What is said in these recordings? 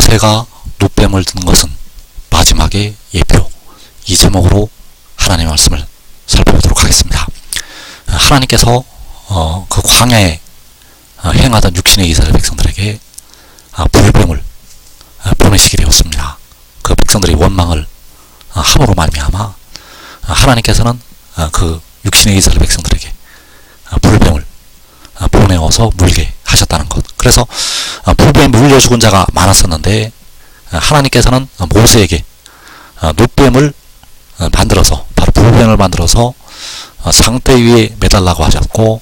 모세가 놋뱀을 든 것은 마지막의 예표, 이 제목으로 하나님의 말씀을 살펴보도록 하겠습니다. 하나님께서 그 광야에 행하던 육신의 이스라엘 백성들에게 불뱀을 보내시게 되었습니다. 그 백성들의 원망을 함으로 말미암아 하나님께서는 그 육신의 이스라엘 백성들에게 불뱀을 보내어서 물게 하셨다는 것. 그래서 불뱀 물려 죽은 자가 많았었는데 하나님께서는 모세에게 놋뱀을 만들어서, 바로 불뱀을 만들어서 장대 위에 매달라고 하셨고,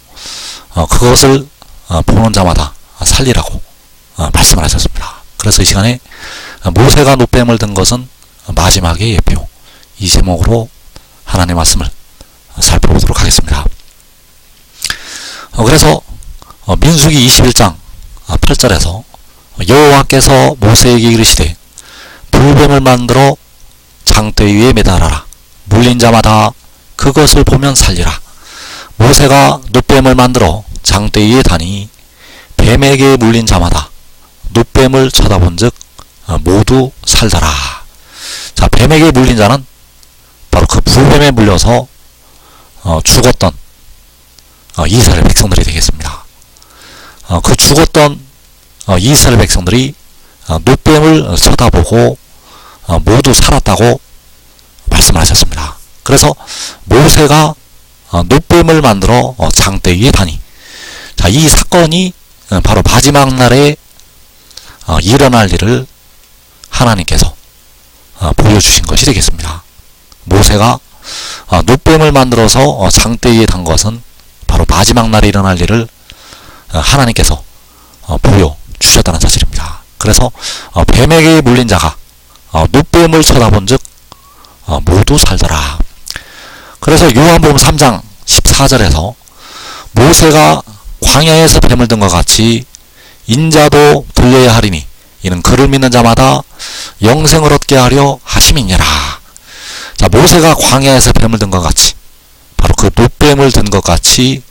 그것을 보는 자마다 살리라고 말씀을 하셨습니다. 그래서 이 시간에 모세가 놋뱀을 든 것은 마지막의 예표, 이 제목으로 하나님의 말씀을 살펴보도록 하겠습니다. 그래서 민수기 21장 8절에서 여호와께서 모세에게 이르시되 불뱀을 만들어 장대 위에 매달아라. 물린 자마다 그것을 보면 살리라. 모세가 놋뱀을 만들어 장대 위에 다니 뱀에게 물린 자마다 놋뱀을 쳐다본 즉 모두 살더라. 자, 뱀에게 물린 자는 바로 그 불뱀에 물려서 죽었던 이스라엘 백성들이 되겠습니다. 그 죽었던 이스라엘 백성들이 놋뱀을 쳐다보고 모두 살았다고 말씀을 하셨습니다. 그래서 모세가 놋뱀을 만들어 장대 위에 다니, 자, 이 사건이 바로 마지막 날에 일어날 일을 하나님께서 보여주신 것이 되겠습니다. 모세가 놋뱀을 만들어서 장대 위에 단 것은 바로 마지막 날에 일어날 일을 하나님께서 보여주셨다는 사실입니다. 그래서 뱀에게 물린 자가 놋뱀을 쳐다본 즉 모두 살더라. 그래서 요한복음 3장 14절에서 모세가 광야에서 뱀을 든 것 같이 인자도 들려야 하리니 이는 그를 믿는 자마다 영생을 얻게 하려 하심이니라. 자, 모세가 광야에서 뱀을 든 것 같이, 바로 그 놋뱀을 든 것 같이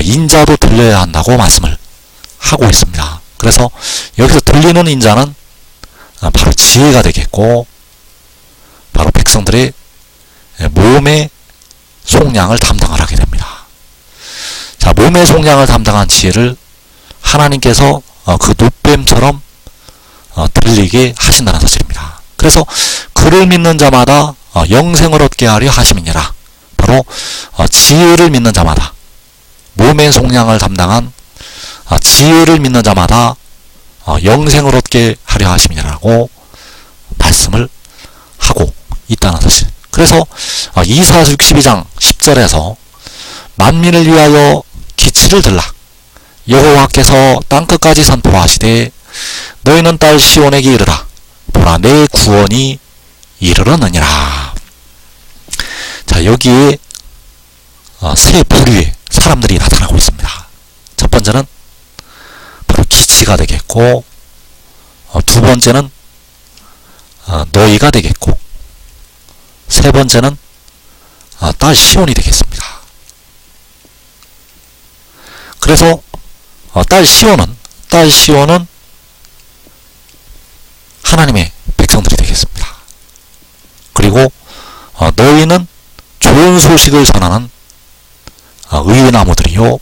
인자도 들려야 한다고 말씀을 하고 있습니다. 그래서 여기서 들리는 인자는 바로 지혜가 되겠고, 바로 백성들의 몸의 속량을 담당을 하게 됩니다. 자, 몸의 속량을 담당한 지혜를 하나님께서 그 놋뱀처럼 들리게 하신다는 사실입니다. 그래서 그를 믿는 자마다 영생을 얻게 하려 하심이니라. 바로 지혜를 믿는 자마다, 몸의 속량을 담당한 지혜를 믿는 자마다 영생을 얻게 하려 하심이라고 말씀을 하고 있다는 사실. 그래서 이사야 62장 10절에서 만민을 위하여 기치를 들라. 여호와께서 땅끝까지 선포하시되 너희는 딸 시온에게 이르라. 보라, 내 구원이 이르렀느니라. 자, 여기에 세 부류의 사람들이 나타나고 있습니다. 첫 번째는 바로 기치가 되겠고, 두 번째는 너희가 되겠고, 세 번째는 딸 시온이 되겠습니다. 그래서 딸 시온은 하나님의 백성들이 되겠습니다. 그리고 너희는 좋은 소식을 전하는 의나무들이요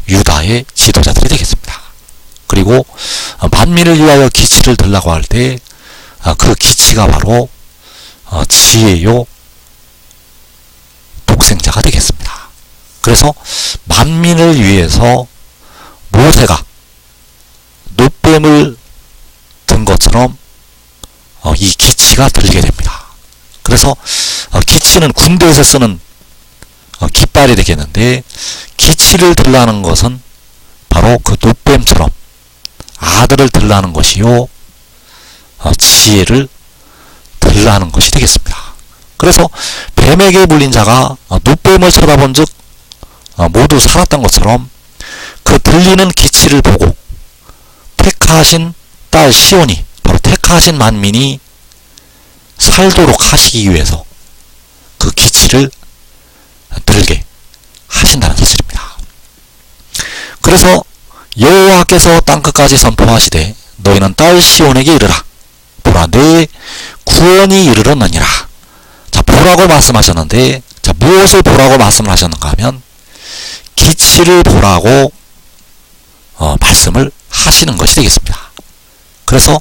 유다의 지도자들이 되겠습니다. 그리고 만민을 위하여 기치를 들라고 할 때 그 기치가 바로 지혜요 독생자가 되겠습니다. 그래서 만민을 위해서 모세가 놋뱀을 든 것처럼 이 기치가 들게 됩니다. 그래서 기치는 군대에서 쓰는 깃발이 되겠는데, 기치를 들라는 것은 바로 그 놋뱀처럼 아들을 들라는 것이요 지혜를 들라는 것이 되겠습니다. 그래서 뱀에게 물린 자가 놋뱀을 쳐다본 즉 모두 살았던 것처럼 그 들리는 기치를 보고 택하신 딸 시온이, 바로 택하신 만민이 살도록 하시기 위해서 그 기치를 들게 하신다는 사실입니다. 그래서 여호와께서 땅끝까지 선포하시되 너희는 딸 시온에게 이르라. 보라, 내 구원이 이르렀느니라. 자, 보라고 말씀하셨는데, 자, 무엇을 보라고 말씀을 하셨는가 하면, 기치를 보라고 말씀을 하시는 것이 되겠습니다. 그래서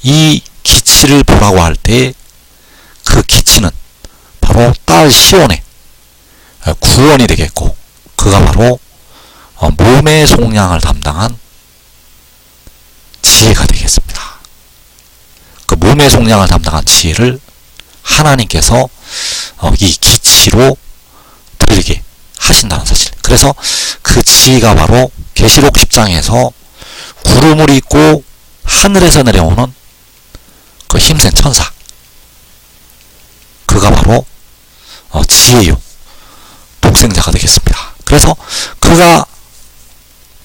이 기치를 보라고 할 때 그 기치는 바로 딸 시온의 구원이 되겠고, 그가 바로 몸의 속량을 담당한 지혜가 되겠습니다. 그 몸의 속량을 담당한 지혜를 하나님께서 이 기치로 들리게 하신다는 사실. 그래서 그 지혜가 바로 계시록 10장에서 구름을 입고 하늘에서 내려오는 그 힘센 천사, 그가 바로 지혜요 독생자가 되겠습니다. 그래서 그가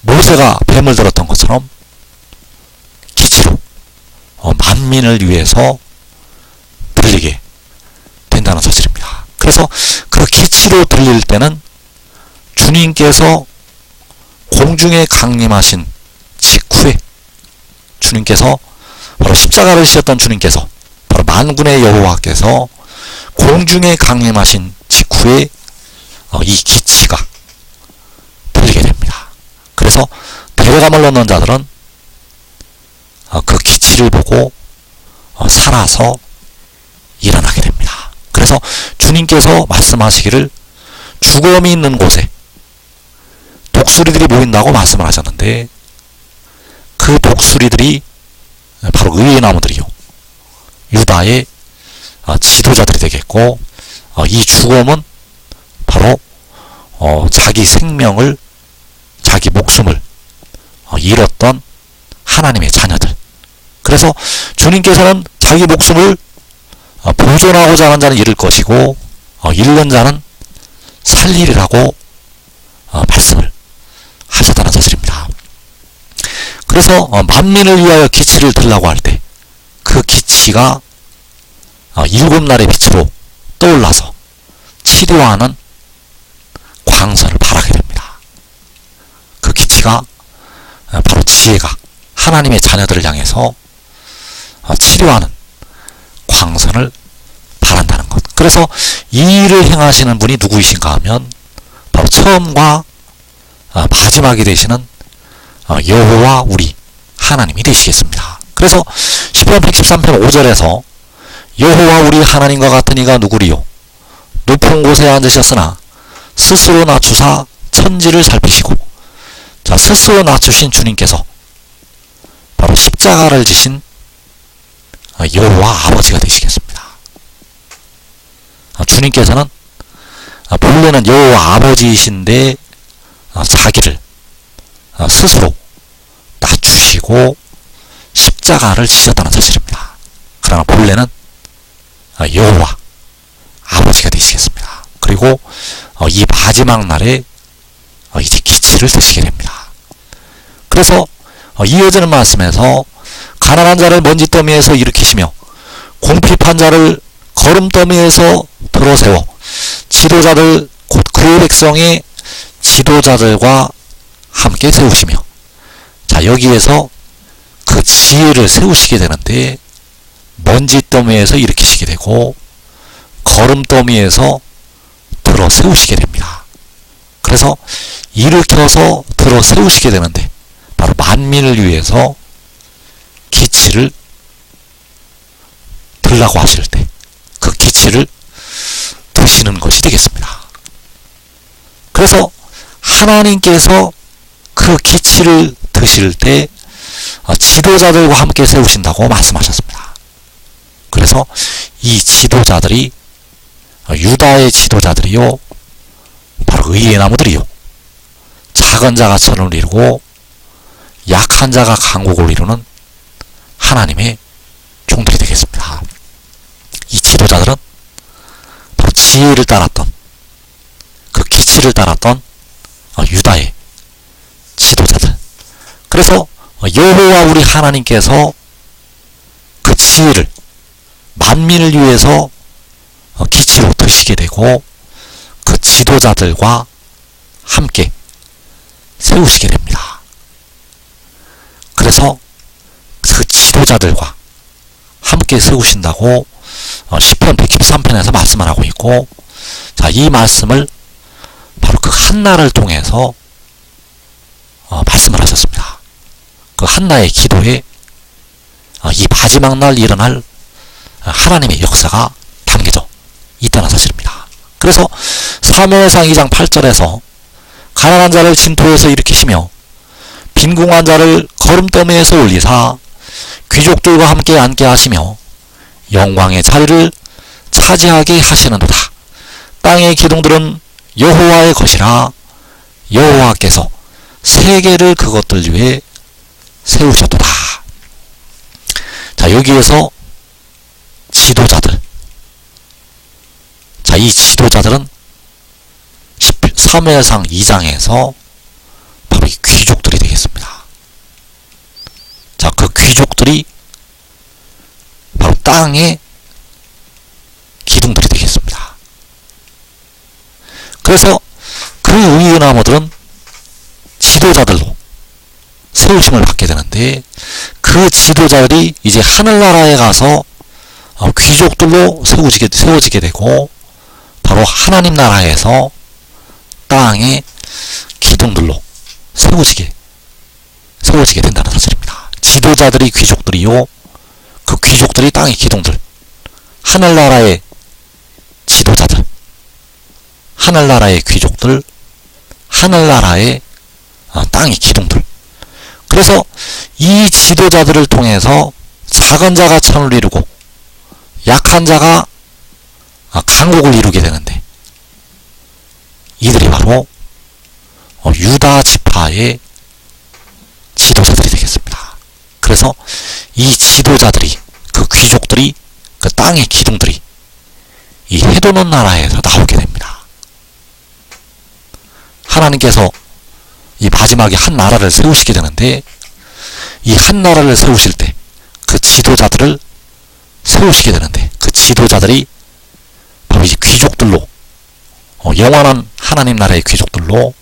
모세가 뱀을 들었던 것처럼 기치로 만민을 위해서 들리게 된다는 사실입니다. 그래서 그 기치로 들릴 때는 주님께서 공중에 강림하신 직후에, 주님께서 바로 십자가를 지셨던 주님께서, 바로 만군의 여호와께서 공중에 강림하신 직후에 이 기치가 들리게 됩니다. 그래서 데려감을 넣는 자들은 그 기치를 보고 살아서 일어나게 됩니다. 그래서 주님께서 말씀하시기를 죽음이 있는 곳에 독수리들이 모인다고 말씀을 하셨는데, 그 독수리들이 바로 의의 나무들이요, 유다의 지도자들이 되겠고, 이 죽음은 바로 자기 생명을, 자기 목숨을 잃었던 하나님의 자녀들. 그래서 주님께서는 자기 목숨을 보존하고자 하는 자는 잃을 것이고, 잃는 자는 살리리라고 말씀을 하셨다는 사실입니다. 그래서 만민을 위하여 기치를 들라고 할 때 그 기치가 7날의 빛으로 떠올라서 치료하는 광선을 발하게 됩니다. 그 기치가 바로 지혜가 하나님의 자녀들을 향해서 치료하는 광선을 발한다는 것. 그래서 이 일을 행하시는 분이 누구이신가 하면 바로 처음과 마지막이 되시는 여호와 우리 하나님이 되시겠습니다. 그래서 시편 113편 5절에서 여호와 우리 하나님과 같은 이가 누구리요? 높은 곳에 앉으셨으나 스스로 낮추사 천지를 살피시고. 자, 스스로 낮추신 주님께서 바로 십자가를 지신 여호와 아버지가 되시겠습니다. 주님께서는 본래는 여호와 아버지이신데 자기를 스스로 낮추시고 십자가를 지셨다는 사실입니다. 그러나 본래는 여호와 아버지가 되시겠습니다. 그리고 이 마지막 날에 이제 기치를 드시게 됩니다. 그래서 이어지는 말씀에서 가난한 자를 먼지더미에서 일으키시며 궁핍한 자를 거름더미에서 들어세워 지도자들 곧 그의 백성의 지도자들과 함께 세우시며. 자, 여기에서 그 지혜를 세우시게 되는데 먼지더미에서 일으키시게 되고 거름더미에서 들어 세우시게 됩니다. 그래서 일으켜서 들어 세우시게 되는데 바로 만민을 위해서 기치를 들라고 하실 때 그 기치를 드시는 것이 되겠습니다. 그래서 하나님께서 그 기치를 드실 때 지도자들과 함께 세우신다고 말씀하셨습니다. 그래서 이 지도자들이 유다의 지도자들이요 바로 의의 나무들이요 작은 자가 천을 이루고 약한 자가 강국을 이루는 하나님의 종들이 되겠습니다. 이 지도자들은 바로 지혜를 따랐던 그 기치를 따랐던 유다의 지도자들. 그래서 여호와 우리 하나님께서 그 지혜를 만민을 위해서 기치로 드시게 되고 그 지도자들과 함께 세우시게 됩니다. 그래서 지도자들과 함께 세우신다고 시편 113편에서 말씀을 하고 있고, 자, 이 말씀을 바로 그 한나를 통해서 말씀을 하셨습니다. 그 한나의 기도에 이 마지막 날 일어날 하나님의 역사가 담겨져 있다는 사실입니다. 그래서 사무엘상 2장 8절에서 가난한 자를 진토에서 일으키시며 빈궁한 자를 거름더미에서 올리사 귀족들과 함께 앉게 하시며 영광의 자리를 차지하게 하시는도다. 땅의 기둥들은 여호와의 것이라 여호와께서 세계를 그것들 위에 세우셨도다. 자, 여기에서 지도자들, 자, 이 지도자들은 사무엘상 2장에서 바로 이 귀족들이 되겠습니다. 자, 그 귀족들이 바로 땅의 기둥들이 되겠습니다. 그래서 그 의은나무들은 지도자들로 세우심을 받게 되는데, 그 지도자들이 이제 하늘나라에 가서 귀족들로 세워지게 되고, 바로 하나님 나라에서 땅의 기둥들로 세워지게 된다는 사실입니다. 지도자들이 귀족들이요, 그 귀족들이 땅의 기둥들, 하늘나라의 지도자들, 하늘나라의 귀족들, 하늘나라의 땅의 기둥들. 그래서 이 지도자들을 통해서 작은 자가 천을 이루고 약한 자가 강국을 이루게 되는데, 이들이 바로 유다 지파의 지도자들이 되겠습니다. 그래서 이 지도자들이, 그 귀족들이, 그 땅의 기둥들이 이 헤도는 나라에서 나오게 됩니다. 하나님께서 이 마지막에 한 나라를 세우시게 되는데, 이 한 나라를 세우실 때 그 지도자들을 세우시게 되는데, 그 지도자들이 바로 이제 귀족들로, 영원한 하나님 나라의 귀족들로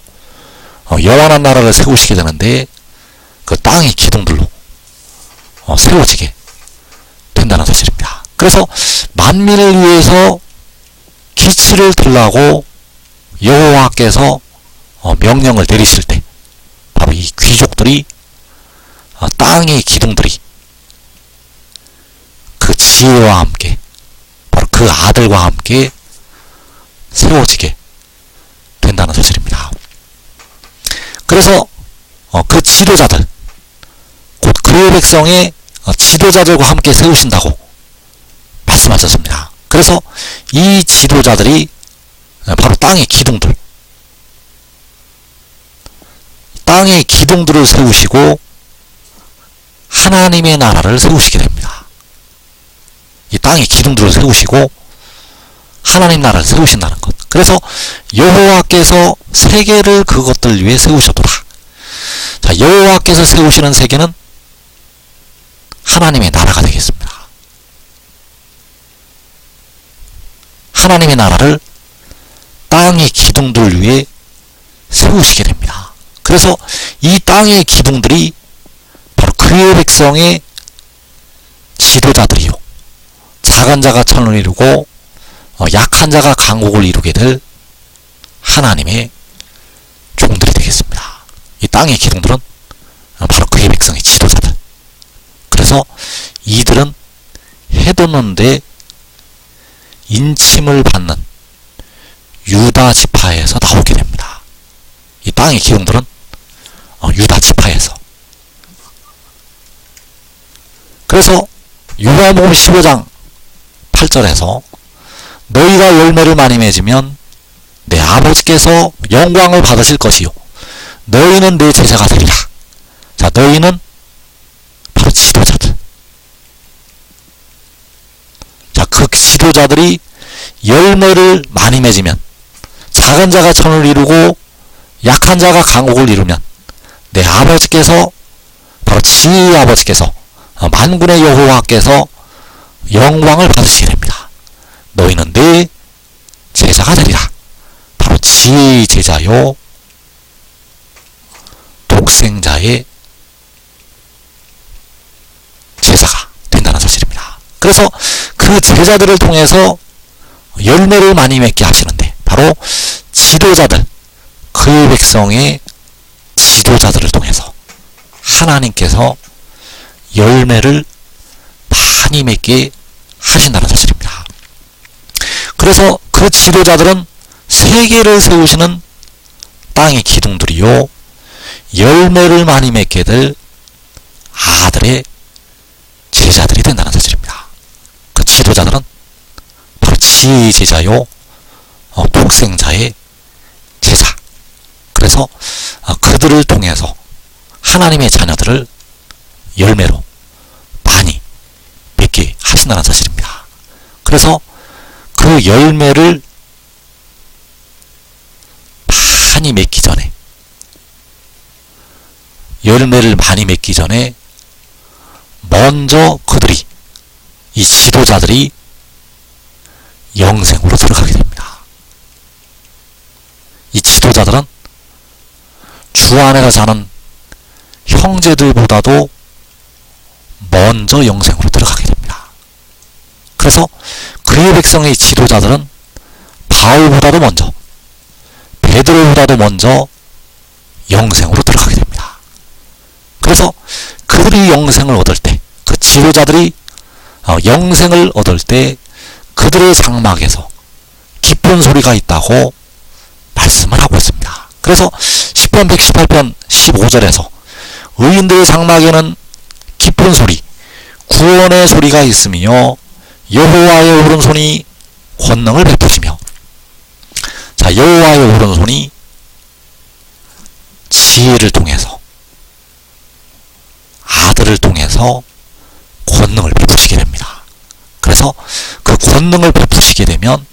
영원한 나라를 세우시게 되는데, 그 땅의 기둥들로 세워지게 된다는 사실입니다. 그래서 만민을 위해서 기치를 들라고 여호와께서 명령을 내리실 때, 바로 이 귀족들이, 땅의 기둥들이 그 지혜와 함께, 바로 그 아들과 함께 세워지게 된다는 사실입니다. 그래서 그 지도자들, 곧 그의 백성의 지도자들과 함께 세우신다고 말씀하셨습니다. 그래서 이 지도자들이 바로 땅의 기둥들, 땅의 기둥들을 세우시고 하나님의 나라를 세우시게 됩니다. 이 땅의 기둥들을 세우시고 하나님 나라를 세우신다는 것. 그래서 여호와께서 세계를 그것들 위해 세우셨도다. 자, 여호와께서 세우시는 세계는 하나님의 나라가 되겠습니다. 하나님의 나라를 땅의 기둥들 위에 세우시게 됩니다. 그래서 이 땅의 기둥들이 바로 그의 백성의 지도자들이요, 작은 자가 천을 이루고 약한 자가 강국을 이루게 될 하나님의 종들이 되겠습니다. 이 땅의 기둥들은 바로 그의 백성의 지도자들. 그래서 이들은 해돋는데 인침을 받는 유다 지파에서 나오게 됩니다. 이 땅의 기둥들은 유다 지파에서. 그래서 요한복음 15장 8절에서 너희가 열매를 많이 맺으면 내 아버지께서 영광을 받으실 것이요 너희는 내 제자가 되리라. 자, 너희는 바로 지도자들. 자, 그 지도자들이 열매를 많이 맺으면, 작은 자가 천을 이루고 약한 자가 강국을 이루면 내 아버지께서, 바로 지혜의 아버지께서, 만군의 여호와께서 영광을 받으시게 됩니다. 너희는 내 제자가 되리라. 바로 지혜의 제자요 독생자의 제자가 그래서 그 제자들을 통해서 열매를 많이 맺게 하시는데, 바로 지도자들, 그의 백성의 지도자들을 통해서 하나님께서 열매를 많이 맺게 하신다는 사실입니다. 그래서 그 지도자들은 세계를 세우시는 땅의 기둥들이요, 열매를 많이 맺게 될 아들의 제자들이 된다는 사실입니다. 그 지도자들은 바로 지혜의 제자요, 독생자의 제자. 그래서 그들을 통해서 하나님의 자녀들을 열매로 많이 맺게 하신다는 사실입니다. 그래서 그 열매를 많이 맺기 전에, 열매를 많이 맺기 전에 먼저 그들이, 이 지도자들이 영생으로 들어가게 됩니다. 이 지도자들은 주 안에서 사는 형제들보다도 먼저 영생으로 들어가게 됩니다. 그래서 그의 백성의 지도자들은 바울보다도 먼저, 베드로보다도 먼저 영생으로 들어가게 됩니다. 그래서 그들이 영생을 얻을 때, 그 지도자들이 영생을 얻을 때 그들의 장막에서 기쁜 소리가 있다고 말씀을 하고 있습니다. 그래서 시편 118편 15절에서 의인들의 장막에는 기쁜 소리, 구원의 소리가 있으며 여호와의 오른손이 권능을 베푸시며, 자, 여호와의 오른손이 지혜를 통해서, 아들을 통해서 권능을 베푸시게 됩니다. 그래서 그 권능을 베푸시게 되면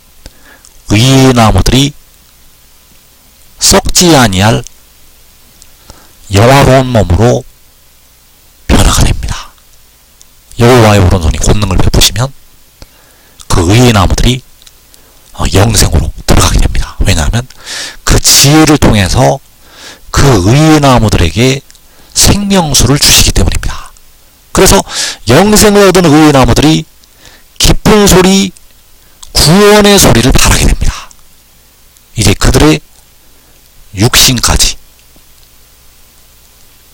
의의 나무들이 썩지 아니할 영화로운 몸으로 변화가 됩니다. 여호와의 오른손이 권능을 베푸시면 그 의의 나무들이 영생으로 들어가게 됩니다. 왜냐하면 그 지혜를 통해서 그 의의 나무들에게 생명수를 주시기 때문입니다. 그래서 영생을 얻은 의의 나무들이 기쁜 소리, 구원의 소리를 바라게 됩니다. 이제 그들의 육신까지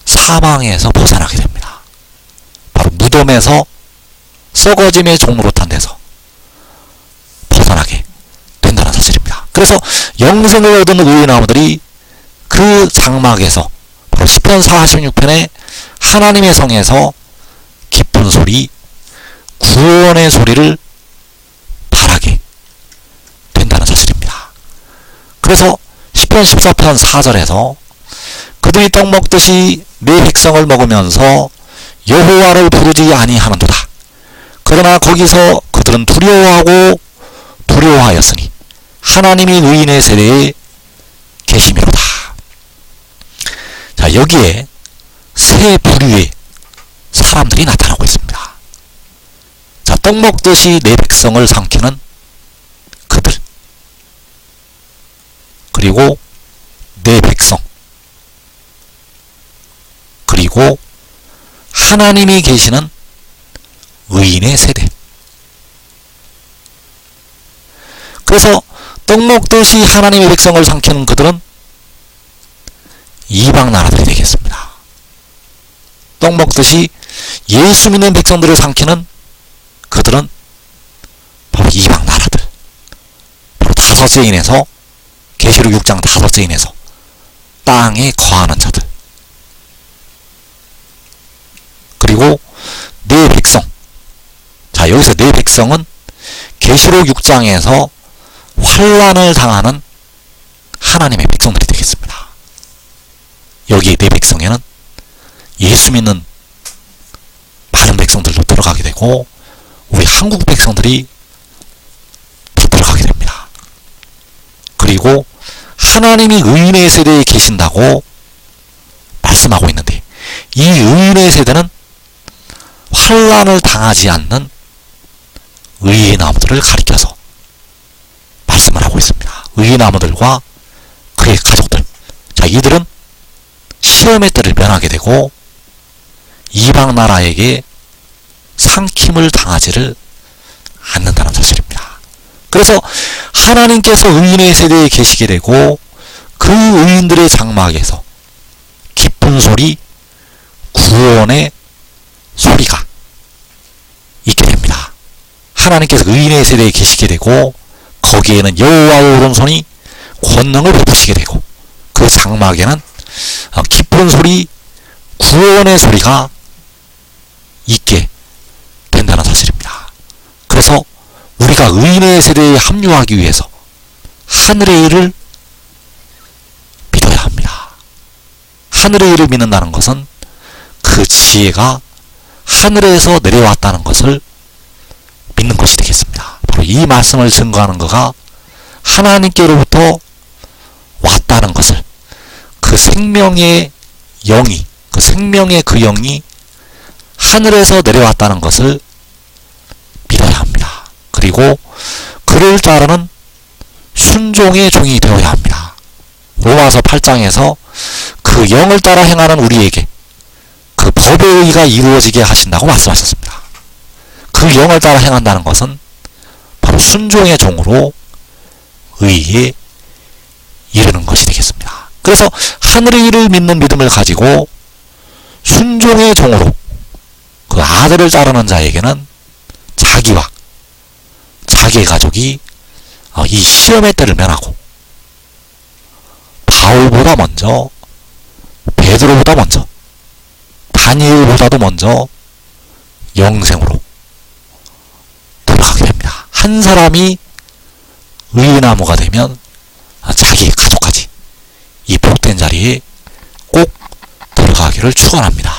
사망에서 벗어나게 됩니다. 바로 무덤에서 썩어짐의 종으로 탄 데서 벗어나게 된다는 사실입니다. 그래서 영생을 얻은 의의 나무들이 그 장막에서, 바로 시편 46편의 하나님의 성에서 기쁜 소리, 구원의 소리를 바라게 된다는 사실입니다. 그래서 시편 14편 4절에서 그들이 떡 먹듯이 내 백성을 먹으면서 여호와를 부르지 아니하는도다. 그러나 거기서 그들은 두려워하고 두려워하였으니 하나님이 의인의 세대에 계시미로다. 자, 여기에 세 부류의 사람들이 나타나고 있습니다. 자, 떡 먹듯이 내 백성을 삼키는 그들, 그리고 내 백성, 그리고 하나님이 계시는 의인의 세대. 그래서 떡 먹듯이 하나님의 백성을 삼키는 그들은 이방 나라들이 되겠습니다. 떡 먹듯이 예수 믿는 백성들을 삼키는 그들은 바로 이방 나라들, 바로 다섯째 인에서, 계시록 6장 다섯째 인에서 땅에 거하는 자들, 그리고 내 백성. 자, 여기서 내 백성은 계시록 6장에서 환난을 당하는 하나님의 백성들이 되겠습니다. 여기 내 백성에는 예수 믿는 많은 백성들도 들어가게 되고 우리 한국 백성들이 다 들어가게 됩니다. 그리고 하나님이 의인의 세대에 계신다고 말씀하고 있는데, 이 의인의 세대는 환난을 당하지 않는 의의 나무들을 가리켜서 말씀을 하고 있습니다. 의의 나무들과 그의 가족들. 자, 이들은 시험의 때를 면하게 되고 이방 나라에게 삼킴을 당하지를 않는다는 사실입니다. 그래서 하나님께서 의인의 세대에 계시게 되고 그 의인들의 장막에서 기쁜 소리, 구원의 소리가 있게 됩니다. 하나님께서 의인의 세대에 계시게 되고 거기에는 여호와의 오른손이 권능을 베푸시게 되고 그 장막에는 기쁜 소리, 구원의 소리가 있게 된다는 사실입니다. 그래서 우리가 의인의 세대에 합류하기 위해서 하늘의 일을 믿어야 합니다. 하늘의 일을 믿는다는 것은 그 지혜가 하늘에서 내려왔다는 것을 믿는 것이 되겠습니다. 바로 이 말씀을 증거하는 거가 하나님께로부터 왔다는 것을, 그 생명의 영이, 그 생명의 그 영이 하늘에서 내려왔다는 것을 믿어야 합니다. 그리고 그를 따르는 순종의 종이 되어야 합니다. 로마서 8장에서 그 영을 따라 행하는 우리에게 그 법의 의가 이루어지게 하신다고 말씀하셨습니다. 그 영을 따라 행한다는 것은 바로 순종의 종으로 의에 이르는 것이 되겠습니다. 그래서 하늘의 일을 믿는 믿음을 가지고 순종의 종으로 그 아들을 따르는 자에게는 자기와 자기의 가족이 이 시험의 때를 면하고 바울보다 먼저, 베드로보다 먼저, 다니엘보다도 먼저 영생으로 들어가게 됩니다. 한 사람이 의나무가 되면 자기 가족까지 이 복된 자리에 꼭 들어가기를 축원합니다.